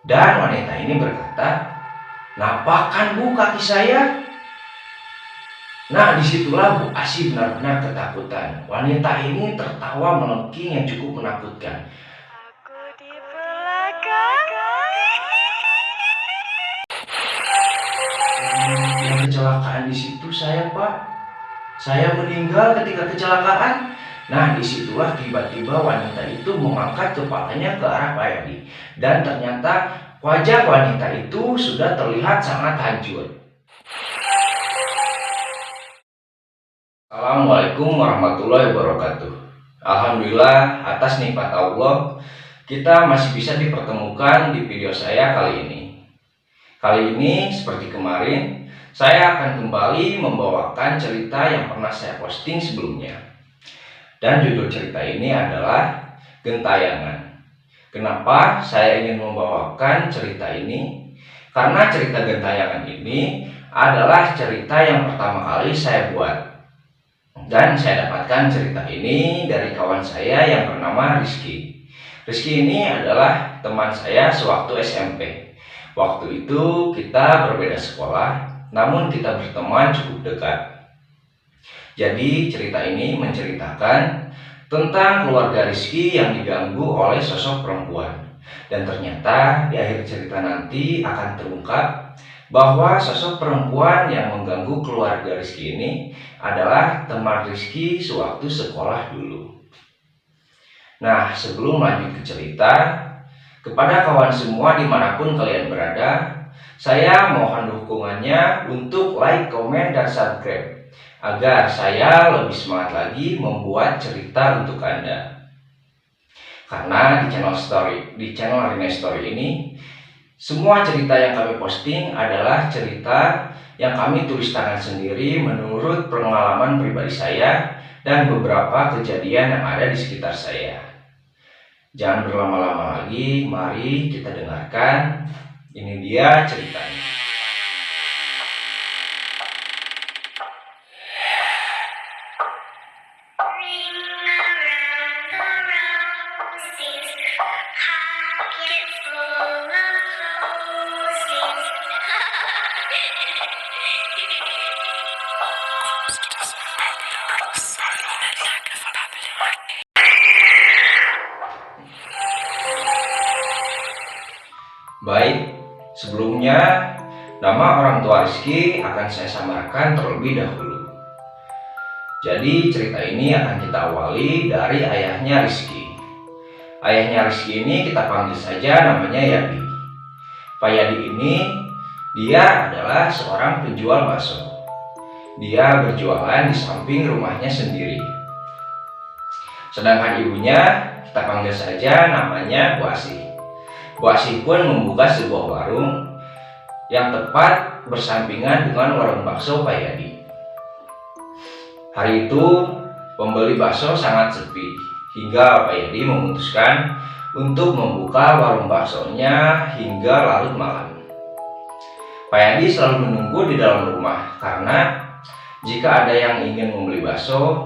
Dan wanita ini berkata, "Nampakkan Bu kaki saya?" Nah, disitulah Bu Asih benar-benar ketakutan. Wanita ini tertawa melengking yang cukup menakutkan. Aku di belakang. Yang kecelakaan di situ saya, Pak. Saya meninggal ketika kecelakaan. Nah, disitulah tiba-tiba wanita itu mengangkat kepalanya ke arah Pak Yadi. Dan ternyata wajah wanita itu sudah terlihat sangat hancur. Assalamualaikum warahmatullahi wabarakatuh. Alhamdulillah atas nikmat Allah, kita masih bisa dipertemukan di video saya kali ini. Kali ini seperti kemarin, saya akan kembali membawakan cerita yang pernah saya posting sebelumnya. Dan judul cerita ini adalah Gentayangan. Kenapa saya ingin membawakan cerita ini? Karena cerita Gentayangan ini adalah cerita yang pertama kali saya buat. Dan saya dapatkan cerita ini dari kawan saya yang bernama Rizky. Rizky ini adalah teman saya sewaktu SMP. Waktu itu kita berbeda sekolah, namun kita berteman cukup dekat. Jadi cerita ini menceritakan tentang keluarga Rizky yang diganggu oleh sosok perempuan. Dan ternyata di akhir cerita nanti akan terungkap bahwa sosok perempuan yang mengganggu keluarga Rizky ini adalah teman Rizky sewaktu sekolah dulu. Nah, sebelum lanjut ke cerita, kepada kawan semua dimanapun kalian berada, saya mohon dukungannya untuk like, komen, dan subscribe agar saya lebih semangat lagi membuat cerita untuk Anda. Karena di channel Rene Story ini, semua cerita yang kami posting adalah cerita yang kami tulis tangan sendiri menurut pengalaman pribadi saya dan beberapa kejadian yang ada di sekitar saya. Jangan berlama-lama lagi, mari kita dengarkan. Ini dia ceritanya. Baik, sebelumnya nama orang tua Rizky akan saya samarkan terlebih dahulu. Jadi cerita ini akan kita awali dari ayahnya Rizky. Ayahnya Rizky ini kita panggil saja namanya Yadi. Pak Yadi ini dia adalah seorang penjual bakso. Dia berjualan di samping rumahnya sendiri. Sedangkan ibunya kita panggil saja namanya Bu Asih. Bu Asih pun membuka sebuah warung yang tepat bersampingan dengan warung bakso Pak Yadi. Hari itu pembeli bakso sangat sepi hingga Pak Yadi memutuskan untuk membuka warung baksonya hingga larut malam. Pak Yadi selalu menunggu di dalam rumah karena jika ada yang ingin membeli bakso,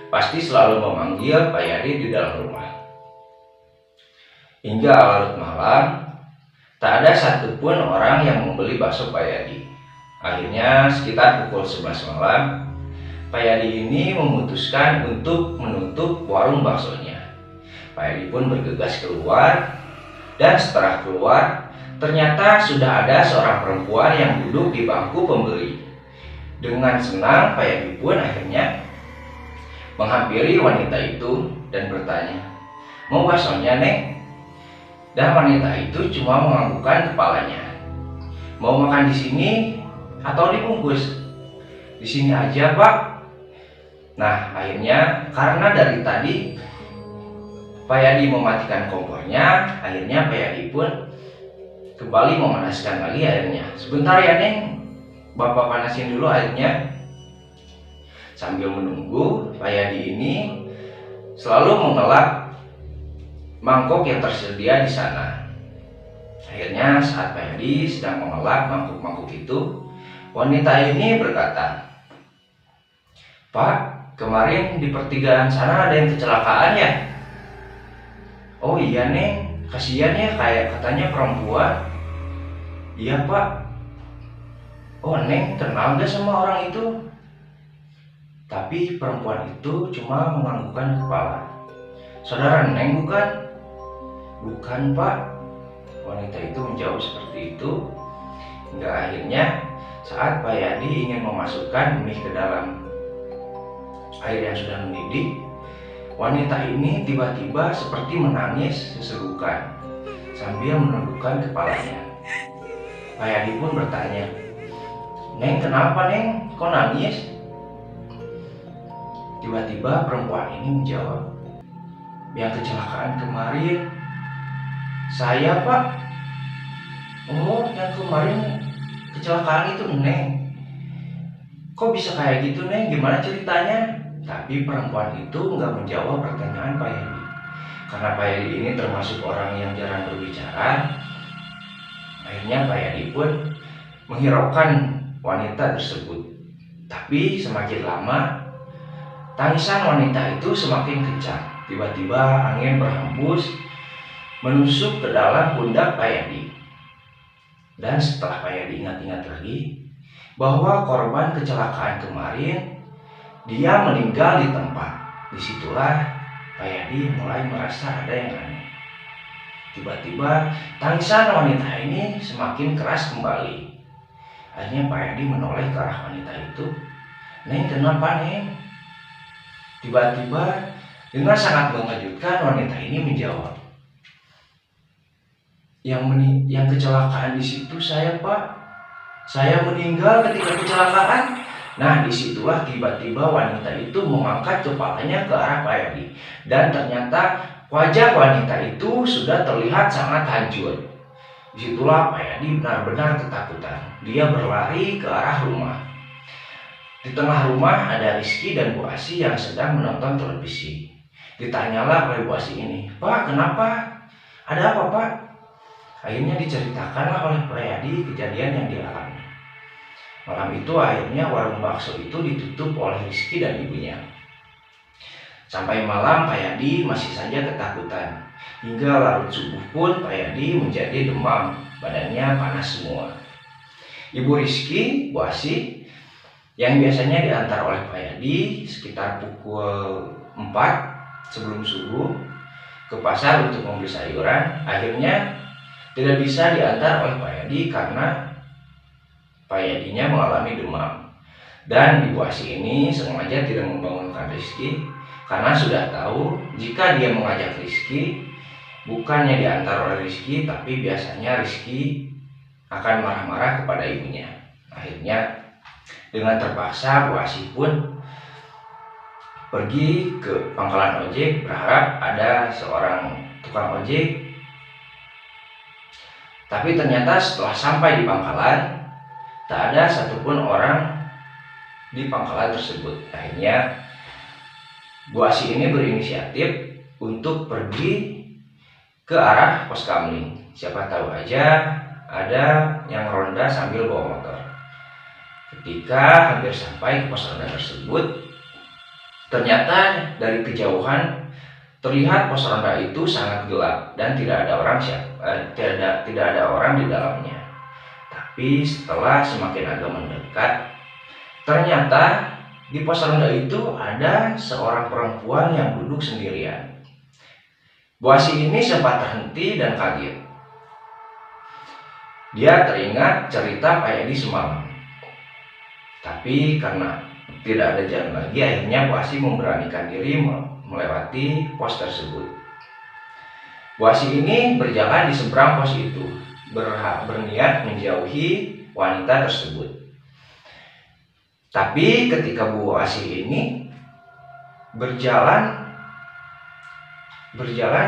pasti selalu memanggil Pak Yadi di dalam rumah. Hingga larut malam, tak ada satupun orang yang membeli bakso Pak Yadi. Akhirnya sekitar pukul 11 malam, Pak Yadi ini memutuskan untuk menutup warung baksonya. Pak Yadi pun bergegas keluar, dan setelah keluar, ternyata sudah ada seorang perempuan yang duduk di bangku pembeli. Dengan senang, Pak Yadi pun akhirnya menghampiri wanita itu dan bertanya, "Mau baksonya, Nek?" Dan wanita itu cuma menganggukkan kepalanya. "Mau makan di sini atau dibungkus?" "Di sini aja, Pak." Nah, akhirnya karena dari tadi Pak Yadi mematikan kompornya, akhirnya Pak Yadi pun kembali memanaskan lagi airnya. "Sebentar ya, Neng, Bapak panasin dulu airnya." Sambil menunggu, Pak Yadi ini selalu mengelak mangkok yang tersedia di sana. Akhirnya saat Pak Yadi sedang mengelak mangkuk-mangkuk itu, wanita ini berkata, "Pak, kemarin di pertigaan sana ada yang kecelakaan ya?" "Oh iya, Neng, kasihan ya, kayak katanya perempuan. Iya Pak. Oh Neng kenal gak sama orang itu? Tapi perempuan itu cuma menganggukkan kepala. Saudara Neng bukan? Bukan Pak. Wanita itu menjawab seperti itu. Hingga akhirnya saat Pak Yadi ingin memasukkan mie ke dalam air yang sudah mendidih, wanita ini tiba-tiba seperti menangis sesenggukan sambil menundukkan kepalanya. Pak Yadi pun bertanya, Neng kenapa Neng? Kok nangis? Tiba-tiba perempuan ini menjawab, yang kecelakaan kemarin saya Pak. Oh yang kemarin kecelakaan itu Neng. Kok bisa kayak gitu Neng? Gimana ceritanya? Tapi perempuan itu nggak menjawab pertanyaan Pak Yadi. Karena Pak Yadi ini termasuk orang yang jarang berbicara, akhirnya Pak Yadi pun menghiraukan wanita tersebut. Tapi semakin lama, tangisan wanita itu semakin kencang. Tiba-tiba angin berhembus menusuk ke dalam pundak Pak Yadi. Dan setelah Pak Yadi ingat-ingat lagi bahwa korban kecelakaan kemarin dia meninggal di tempat. Disitulah Pak Yadi mulai merasa ada yang aneh. Tiba-tiba tangisan wanita ini semakin keras kembali. Akhirnya Pak Yadi menoleh ke arah wanita itu. Neng kenapa Neng? Tiba-tiba dengan sangat mengejutkan wanita ini menjawab, yang kecelakaan di situ saya Pak. Saya meninggal ketika kecelakaan. Nah disitulah tiba-tiba wanita itu mengangkat kepalanya ke arah Pak Yadi. Dan ternyata wajah wanita itu sudah terlihat sangat hancur. Disitulah Pak Yadi benar-benar ketakutan. Dia berlari ke arah rumah. Di tengah rumah ada Rizky dan Bu Asi yang sedang menonton televisi. Ditanyalah oleh Bu Asi ini, Pak kenapa? Ada apa Pak? Akhirnya diceritakanlah oleh Pak Yadi kejadian yang dialami. Malam itu akhirnya warung bakso itu ditutup oleh Rizky dan ibunya. Sampai malam Pak Yadi masih saja ketakutan. Hingga larut subuh pun Pak Yadi menjadi demam, badannya panas semua. Ibu Rizky, Bu Asi, yang biasanya diantar oleh Pak Yadi sekitar pukul 4 sebelum subuh ke pasar untuk membeli sayuran, akhirnya tidak bisa diantar oleh Pak Yadi karena Pak Yadinya mengalami demam. Dan Ibu Asi ini sengaja tidak membangunkan Rizky karena sudah tahu jika dia mengajak Rizky, bukannya diantar oleh Rizky, tapi biasanya Rizky akan marah-marah kepada ibunya. Akhirnya dengan terpaksa Bu Asi pun pergi ke pangkalan ojek berharap ada seorang tukang ojek. Tapi ternyata setelah sampai di pangkalan, tak ada satupun orang di pangkalan tersebut. Akhirnya Bu Asi ini berinisiatif untuk pergi ke arah pos kamling. Siapa tahu aja ada yang ronda sambil bawa motor. Ketika hampir sampai ke pos ronda tersebut, ternyata dari kejauhan terlihat pos ronda itu sangat gelap dan tidak ada orang tidak ada orang di dalamnya. Tapi setelah semakin agak mendekat, ternyata di pos ronda itu ada seorang perempuan yang duduk sendirian. Bu Asi ini sempat terhenti dan kaget. Dia teringat cerita Pak Yadi semalam. Tapi karena tidak ada jalan lagi, akhirnya Bu Asi memberanikan diri melewati pos tersebut. Bu Asi ini berjalan di seberang pos itu, berniat menjauhi wanita tersebut. Tapi ketika Bu Asi ini berjalan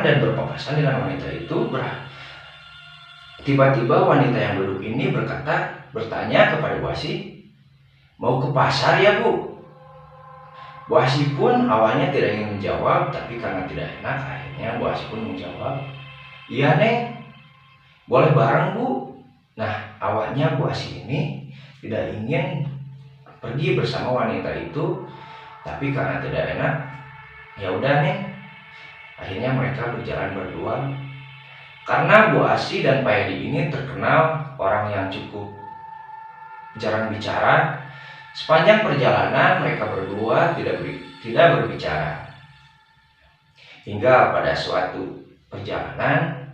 dan berpapasan dengan wanita itu, tiba-tiba wanita yang duduk ini bertanya kepada Bu Asi, mau ke pasar ya Bu? Bu Asi pun awalnya tidak ingin menjawab, tapi karena tidak enak, akhirnya Bu Asi pun menjawab, iya Neng, boleh bareng Bu. Nah awalnya Bu Asi ini tidak ingin pergi bersama wanita itu, tapi karena tidak enak, ya udah Neng. Akhirnya mereka berjalan berdua Karena Bu Asih dan Pak Yadi ini terkenal orang yang cukup jarang bicara. Sepanjang perjalanan mereka berdua tidak berbicara. Hingga pada suatu perjalanan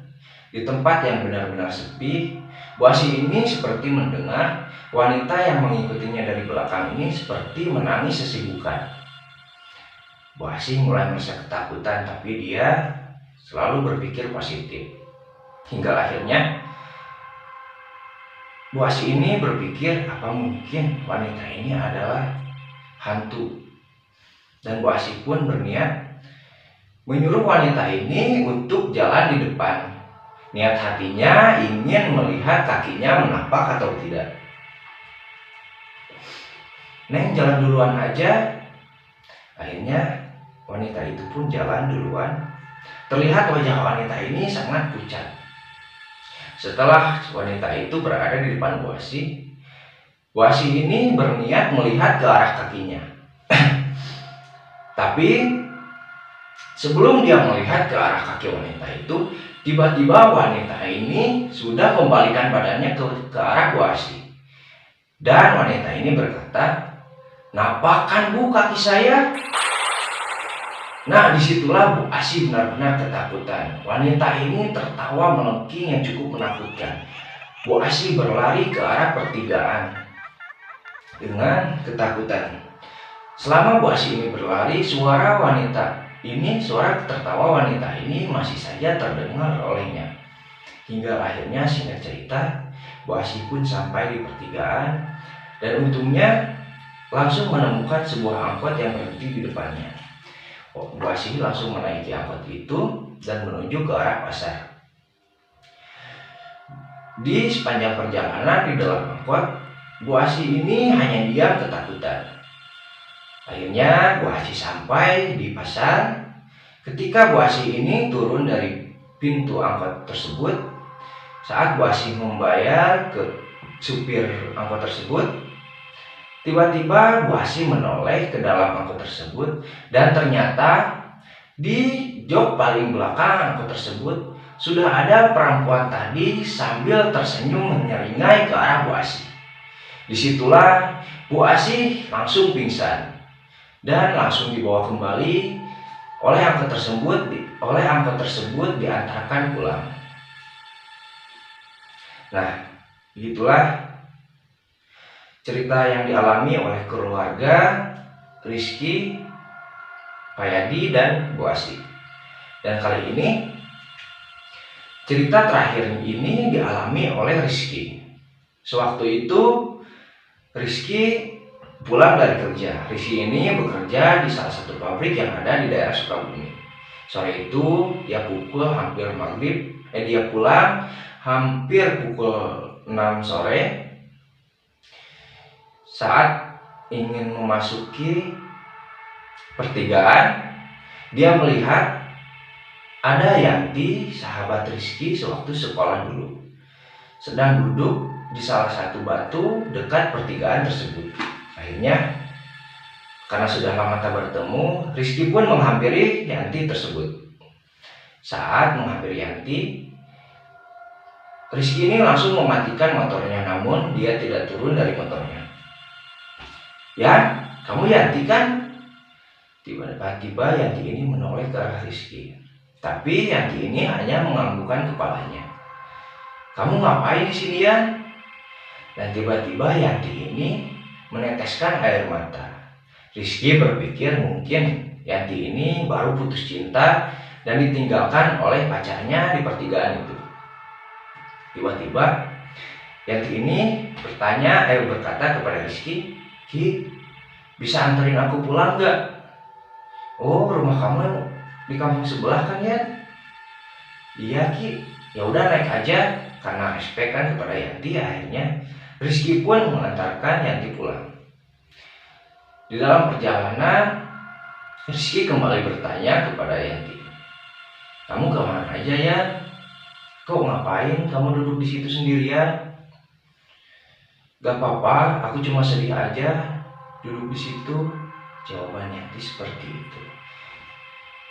di tempat yang benar-benar sepi, Bu Asih ini seperti mendengar wanita yang mengikutinya dari belakang ini seperti menangis sesibukan. Bu Asih mulai merasa ketakutan, tapi dia selalu berpikir positif. Hingga akhirnya Bu Asih ini berpikir, apa mungkin wanita ini adalah hantu. Dan Bu Asih pun berniat menyuruh wanita ini untuk jalan di depan. Niat hatinya ingin melihat kakinya menapak atau tidak. Neng, jalan duluan aja. Akhirnya wanita itu pun jalan duluan. Terlihat wajah wanita ini sangat pucat. Setelah wanita itu berada di depan Bu Asih ini berniat melihat ke arah kakinya. Tapi sebelum dia melihat ke arah kaki wanita itu, tiba-tiba wanita ini sudah membalikan badannya ke arah Bu Asih. Dan wanita ini berkata, "Nampakkan Bu kaki saya?" Nah, disitulah Bu Asih benar-benar ketakutan. Wanita ini tertawa melengking yang cukup menakutkan. Bu Asih berlari ke arah pertigaan dengan ketakutan. Selama Bu Asih ini berlari, suara tertawa wanita ini masih saja terdengar olehnya. Hingga akhirnya singkat cerita, Bu Asih pun sampai di pertigaan dan untungnya langsung menemukan sebuah angkot yang berhenti di depannya. Bu Asih langsung menaiki angkot itu dan menuju ke arah pasar. Di sepanjang perjalanan di dalam angkot, Bu Asih ini hanya diam ketakutan. Akhirnya Bu Asih sampai di pasar. Ketika Bu Asih ini turun dari pintu angkot tersebut, saat Bu Asih membayar ke supir angkot tersebut, tiba-tiba Bu Asih menoleh ke dalam angkot tersebut dan ternyata di jok paling belakang angkot tersebut sudah ada perempuan tadi sambil tersenyum menyeringai ke arah Bu Asih. Disitulah Bu Asih langsung pingsan dan langsung dibawa kembali oleh angkot tersebut diantarkan pulang. Nah, begitulah cerita yang dialami oleh keluarga Rizky, Pak Yadi, dan Bu Asih. Dan kali ini cerita terakhir ini dialami oleh Rizky. Sewaktu itu Rizky pulang dari kerja. Rizky ini bekerja di salah satu pabrik yang ada di daerah Sukabumi. Sore itu dia pulang hampir pukul 6 sore. Saat ingin memasuki pertigaan, dia melihat ada Yanti, sahabat Rizky sewaktu sekolah dulu, sedang duduk di salah satu batu dekat pertigaan tersebut. Akhirnya, karena sudah lama tak bertemu, Rizky pun menghampiri Yanti tersebut. Saat menghampiri Yanti, Rizky ini langsung mematikan motornya, namun dia tidak turun dari motornya. "Ya, kamu Yanti kan?" Tiba-tiba Yanti ini menoleh ke arah Rizky. Tapi Yanti ini hanya menganggukkan kepalanya. "Kamu ngapain di sini ya?" Dan tiba-tiba Yanti ini meneteskan air mata. Rizky berpikir mungkin Yanti ini baru putus cinta dan ditinggalkan oleh pacarnya di pertigaan itu. Tiba-tiba Yanti ini berkata kepada Rizky, "Ki, bisa anterin aku pulang gak?" "Oh, rumah kamu di kampung sebelah kan ya?" "Iya Ki." "Ya udah naik aja." Karena respek kan kepada Yanti, akhirnya Rizky pun mengantarkan Yanti pulang. Di dalam perjalanan, Rizky kembali bertanya kepada Yanti, "Kamu kemana aja ya? Kok ngapain kamu duduk di situ sendirian?" "Gak apa-apa, aku cuma sedih aja duduk di situ." Jawaban Yanti seperti itu.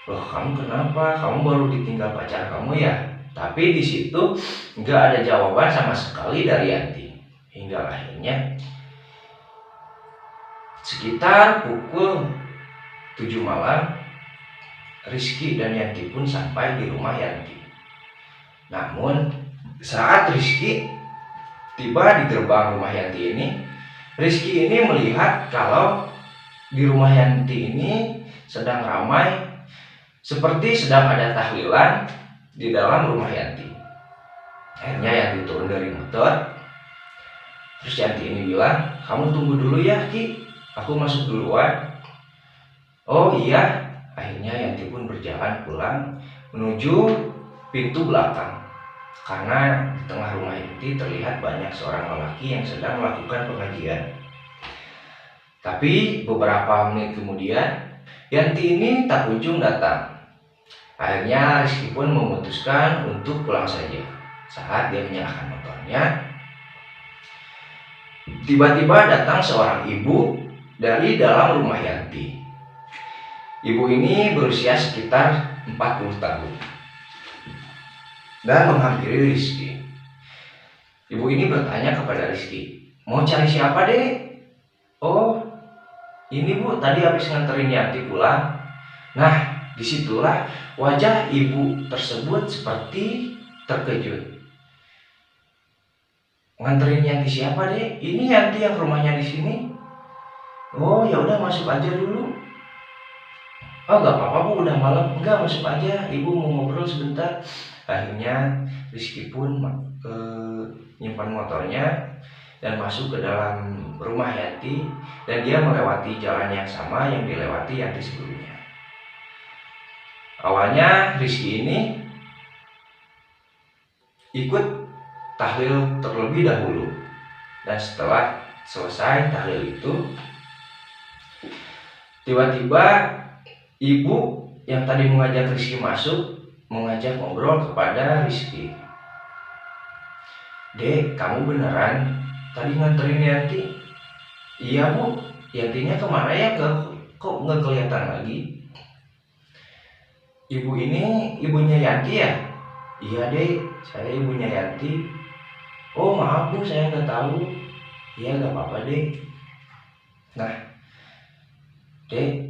"Loh, kamu kenapa? Kamu baru ditinggal pacar kamu ya?" Tapi di situ nggak ada jawaban sama sekali dari Yanti. Hingga akhirnya sekitar pukul 7 malam, Rizky dan Yanti pun sampai di rumah Yanti. Namun saat Rizky tiba di gerbang rumah Yanti ini, Rizky ini melihat kalau di rumah Yanti ini sedang ramai, seperti sedang ada tahlilan di dalam rumah Yanti. Akhirnya Yanti turun dari motor. Terus Yanti ini bilang, "Kamu tunggu dulu ya Ki, aku masuk duluan." Oh iya. Akhirnya Yanti pun berjalan pulang menuju pintu belakang. Karena di tengah rumah Yanti terlihat banyak seorang lelaki yang sedang melakukan pengajian. Tapi beberapa menit kemudian, Yanti ini tak kunjung datang. Akhirnya Rizky pun memutuskan untuk pulang saja. Saat dia menyalakan motornya, tiba-tiba datang seorang ibu dari dalam rumah Yanti. Ibu ini berusia sekitar 40 tahun dan menghampiri Rizky. Ibu ini bertanya kepada Rizky, "Mau cari siapa, Dek?" "Oh, ini Bu, tadi habis nganterin Yanti pulang." Nah, disitulah wajah ibu tersebut seperti terkejut. "Nganterin Yanti siapa, Dek? Ini Yanti yang rumahnya di sini." "Oh, ya udah masuk aja dulu." "Oh, gak apa-apa Bu, udah malam." "Enggak, masuk aja, ibu mau ngobrol sebentar." Akhirnya Rizky pun nyimpan motornya dan masuk ke dalam rumah Yanti, dan dia melewati jalan yang sama yang dilewati Yanti sebelumnya. Awalnya Rizky ini ikut tahlil terlebih dahulu, dan setelah selesai tahlil itu, tiba-tiba ibu yang tadi mengajak Rizky masuk mengajak ngobrol kepada Rizky. "Dek, kamu beneran tadi nganterin Yanti?" "Iya Bu, Yantinya kemana ya? Kok nggak kelihatan lagi?" "Ibu ini ibunya Yanti ya?" "Iya Dek, saya ibunya Yanti." "Oh maaf Bu, saya nggak tahu." "Iya nggak apa-apa Dek." "Nah Dek,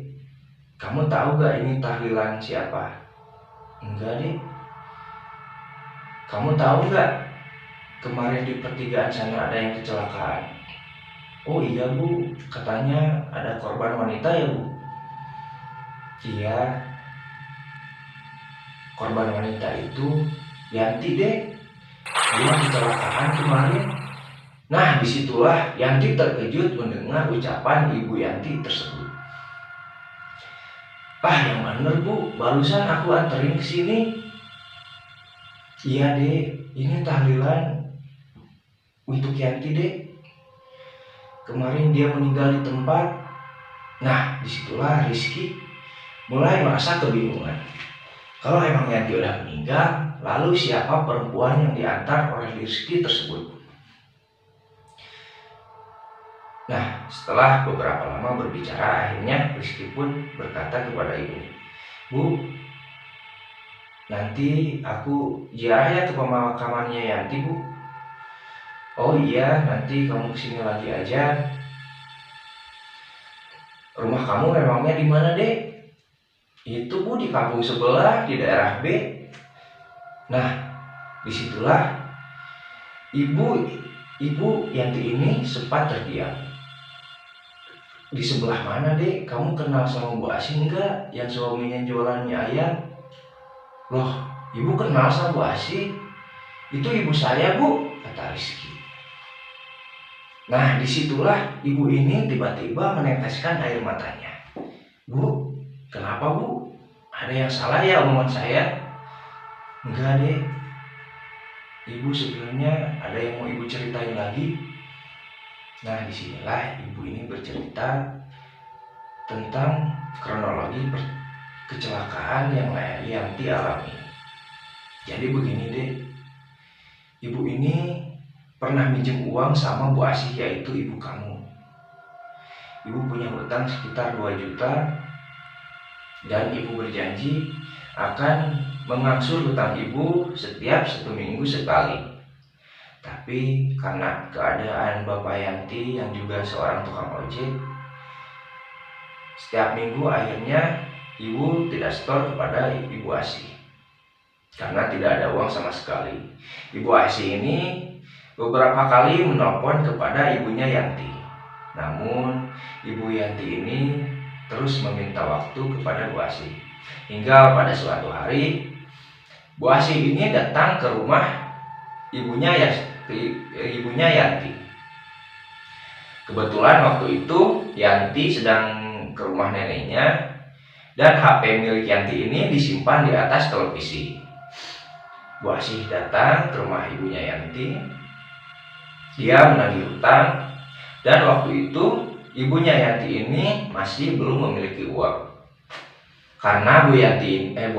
kamu tahu gak ini tahlilan siapa?" "Enggak Dek." "Kamu tahu gak kemarin di pertigaan sana ada yang kecelakaan?" "Oh iya Bu, katanya ada korban wanita ya Bu?" "Iya, korban wanita itu Yanti Dek, dia kecelakaan kemarin." Nah disitulah Yanti terkejut mendengar ucapan ibu Yanti tersebut. "Ah yang bener Bu, barusan aku anterin ke sini." "Iya Dek, ini tahlilan untuk Yanti Dek. Kemarin dia meninggal di tempat." Nah disitulah Rizky mulai merasa kebingungan. Kalau emang Yanti udah meninggal, lalu siapa perempuan yang diantar oleh Rizky tersebut? Nah setelah beberapa lama berbicara, akhirnya Rizky pun berkata kepada ibu, "Bu, nanti aku ziarah ya ke pemakamannya Yanti Bu." "Oh iya, nanti kamu kesini lagi aja." "Rumah kamu memangnya di mana Dek?" "Itu Bu, di kampung sebelah, di daerah B." Nah disitulah ibu Yanti ini sempat terdiam. "Di sebelah mana Dek? Kamu kenal sama Bu Asi enggak, yang suaminya jualan mie ayam?" "Loh, ibu kenal sama Bu Asi? Itu ibu saya Bu," kata Rizky. Nah disitulah ibu ini tiba-tiba meneteskan air matanya. "Bu, kenapa Bu? Ada yang salah ya omongan saya?" "Enggak Dek, ibu sebenarnya ada yang mau ibu ceritain lagi." Nah disinilah ibu ini bercerita tentang kronologi kecelakaan yang Yanti alami. Jadi begini Dek, ibu ini pernah minjem uang sama Bu Asih, yaitu ibu kamu. Ibu punya hutang sekitar 2 juta dan ibu berjanji akan mengangsur hutang ibu setiap 1 minggu sekali. Tapi karena keadaan Bapak Yanti yang juga seorang tukang ojek, setiap minggu akhirnya ibu tidak setor kepada Ibu Asih karena tidak ada uang sama sekali. Ibu Asih ini beberapa kali menelpon kepada ibunya Yanti, namun Ibu Yanti ini terus meminta waktu kepada Bu Asih. Hingga pada suatu hari Bu Asih ini datang ke rumah ibunya Yanti. Kebetulan waktu itu Yanti sedang ke rumah neneknya dan HP milik Yanti ini disimpan di atas televisi. Bu Asih datang ke rumah ibunya Yanti. Dia menagih hutang dan waktu itu ibunya Yanti ini masih belum memiliki uang. Karena Bu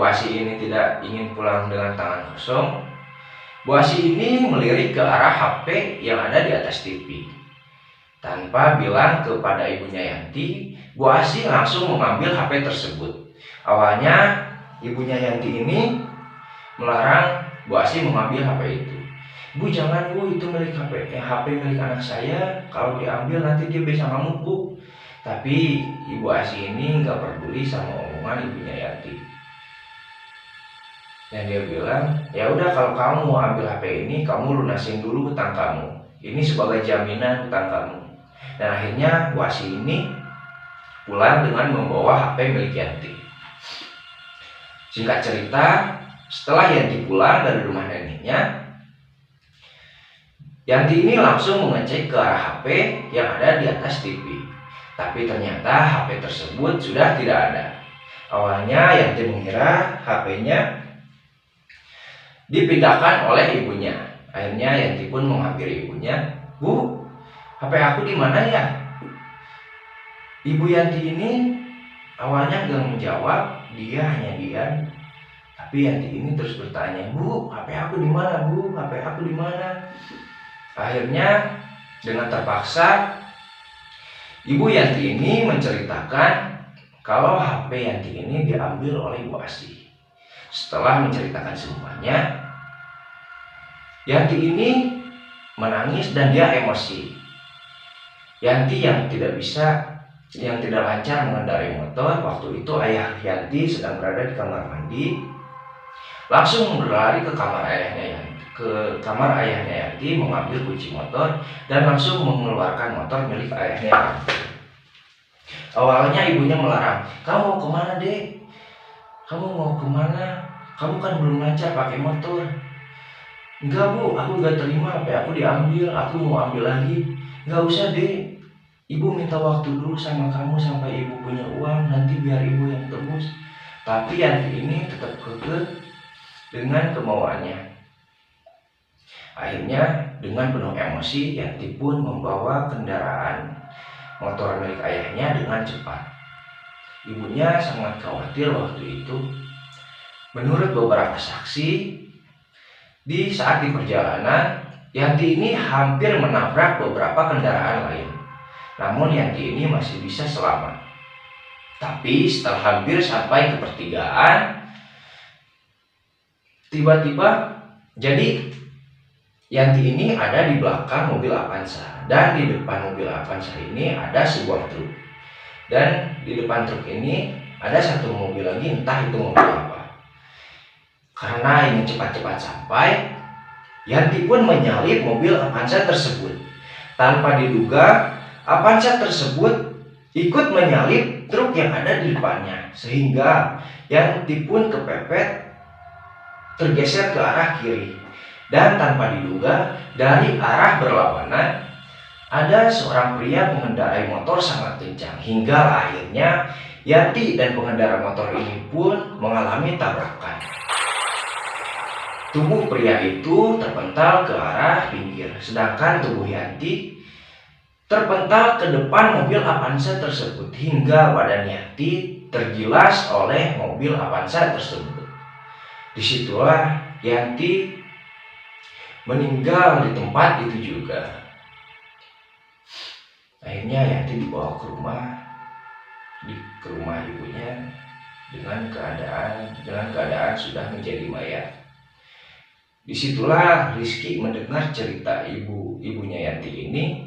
Asih ini tidak ingin pulang dengan tangan kosong, Bu Asih ini melirik ke arah HP yang ada di atas TV. Tanpa bilang kepada ibunya Yanti, Bu Asih langsung mengambil HP tersebut. Awalnya ibunya Yanti ini melarang Bu Asih mengambil HP itu. "Bu, jangan Bu, itu milik HP milik anak saya. Kalau diambil nanti dia bisa ngamuk Bu." Tapi Ibu Asih ini nggak peduli sama omongan ibunya Yanti. Dan dia bilang, "Ya udah, kalau kamu mau ambil HP ini, kamu lunasin dulu hutang kamu. Ini sebagai jaminan hutang kamu." Dan akhirnya Bu Asih ini pulang dengan membawa HP milik Yanti. Singkat cerita, setelah Yanti pulang dari rumah neneknya, Yanti ini langsung mengecek ke arah HP yang ada di atas TV. Tapi ternyata HP tersebut sudah tidak ada. Awalnya Yanti mengira HP-nya dipindahkan oleh ibunya. Akhirnya Yanti pun menghampiri ibunya, "Bu, HP aku di mana ya?" Ibu Yanti ini awalnya gak menjawab, dia hanya diam. Tapi Yanti ini terus bertanya, "Bu, HP aku di mana, Bu? HP aku di mana?" Akhirnya dengan terpaksa Ibu Yanti ini menceritakan kalau HP Yanti ini diambil oleh Bu Asih. Setelah menceritakan semuanya, Yanti ini menangis dan dia emosi. Yanti yang tidak lancar mengendarai motor, waktu itu ayah Yanti sedang berada di kamar mandi, langsung berlari ke kamar ayahnya Yanti, mengambil kunci motor dan langsung mengeluarkan motor milik ayahnya Yanti. Awalnya ibunya melarang, "Kamu mau kemana, Dek? Kamu mau kemana? Kamu kan belum lancar pakai motor." "Enggak Bu, aku gak terima HP aku diambil, aku mau ambil lagi." "Gak usah Dek, Ibu minta waktu dulu sama kamu sampai Ibu punya uang, nanti biar Ibu yang tebus." Tapi Yanti ini tetap kekeh dengan kemauannya. Akhirnya dengan penuh emosi, Yanti pun membawa kendaraan motor milik ayahnya dengan cepat. Ibunya sangat khawatir waktu itu. Menurut beberapa saksi, di saat di perjalanan, Yanti ini hampir menabrak beberapa kendaraan lain. Namun Yanti ini masih bisa selamat. Tapi setelah hampir sampai ke pertigaan, tiba-tiba jadi Yanti ini ada di belakang mobil Avanza dan di depan mobil Avanza ini ada sebuah truk. Dan di depan truk ini ada satu mobil lagi, entah itu mobil apa. Karena ingin cepat-cepat sampai, Yanti pun menyalip mobil Avanza tersebut. Tanpa diduga, Avanza tersebut ikut menyalip truk yang ada di depannya, sehingga Yanti pun kepepet tergeser ke arah kiri. Dan tanpa diduga, dari arah berlawanan ada seorang pria mengendarai motor sangat kencang, hingga akhirnya Yanti dan pengendara motor ini pun mengalami tabrakan. Tubuh pria itu terpental ke arah pinggir, sedangkan tubuh Yanti terpental ke depan mobil Avanza tersebut, hingga badan Yanti tergilas oleh mobil Avanza tersebut. Disitulah Yanti meninggal di tempat itu juga. Akhirnya Yanti dibawa ke rumah ibunya dengan keadaan sudah menjadi mayat. Disitulah Rizky mendengar cerita ibunya Yanti ini.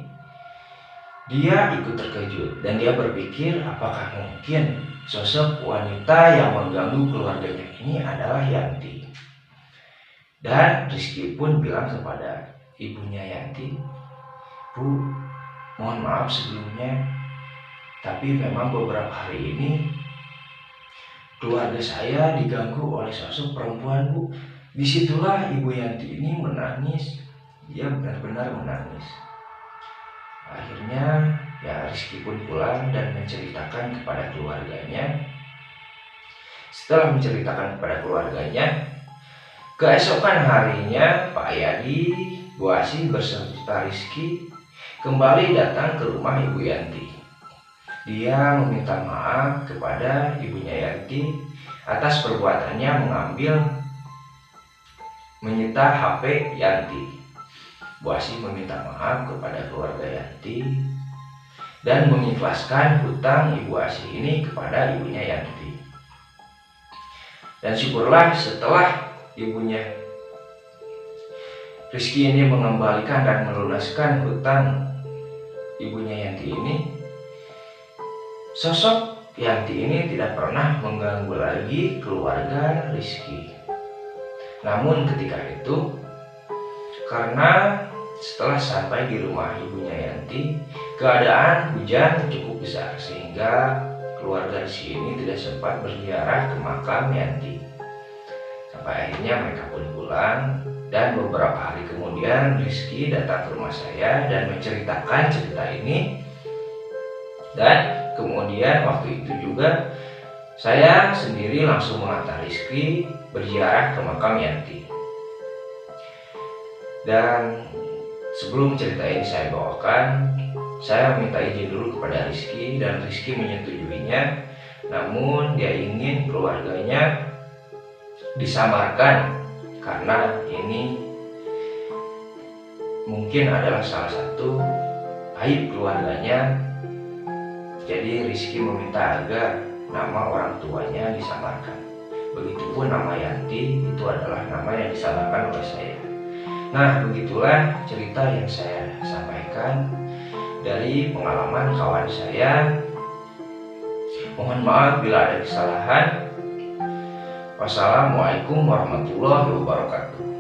Dia ikut terkejut dan dia berpikir apakah mungkin sosok wanita yang mengganggu keluarganya ini adalah Yanti. Dan Rizky pun bilang kepada ibunya Yanti, "Bu, mohon maaf sebelumnya, tapi memang beberapa hari ini keluarga saya diganggu oleh sosok perempuan, Bu." Disitulah ibu Yanti ini menangis. Dia benar-benar menangis. Akhirnya ya Rizky pun pulang dan menceritakan kepada keluarganya. Setelah menceritakan kepada keluarganya, keesokan harinya Pak Yadi, Bu Asih beserta Rizky kembali datang ke rumah Ibu Yanti. Dia meminta maaf kepada ibunya Yanti atas perbuatannya menyita HP Yanti. Bu Asih meminta maaf kepada keluarga Yanti dan mengikhlaskan hutang Ibu Asih ini kepada ibunya Yanti. Dan syukurlah setelah ibunya Rizky ini mengembalikan dan melunaskan hutang ibunya Yanti ini, sosok Yanti ini tidak pernah mengganggu lagi keluarga Rizky. Namun ketika itu, karena setelah sampai di rumah ibunya Yanti, keadaan hujan cukup besar sehingga keluarga Rizky ini tidak sempat berziarah ke makam Yanti. Sampai akhirnya mereka pun pulang, dan beberapa hari kemudian Rizky datang ke rumah saya dan menceritakan cerita ini. Dan kemudian waktu itu juga saya sendiri langsung mengantar Rizky berziarah ke makam Yanti. Dan sebelum cerita ini saya bawakan, saya minta izin dulu kepada Rizky dan Rizky menyetujuinya. Namun dia ingin keluarganya disamarkan karena ini mungkin adalah salah satu aib keluarganya. Jadi Rizky meminta agar nama orang tuanya disamarkan. Begitupun nama Yanti itu adalah nama yang disamarkan oleh saya. Nah, begitulah cerita yang saya sampaikan dari pengalaman kawan saya. Mohon maaf bila ada kesalahan. Wassalamualaikum warahmatullahi wabarakatuh.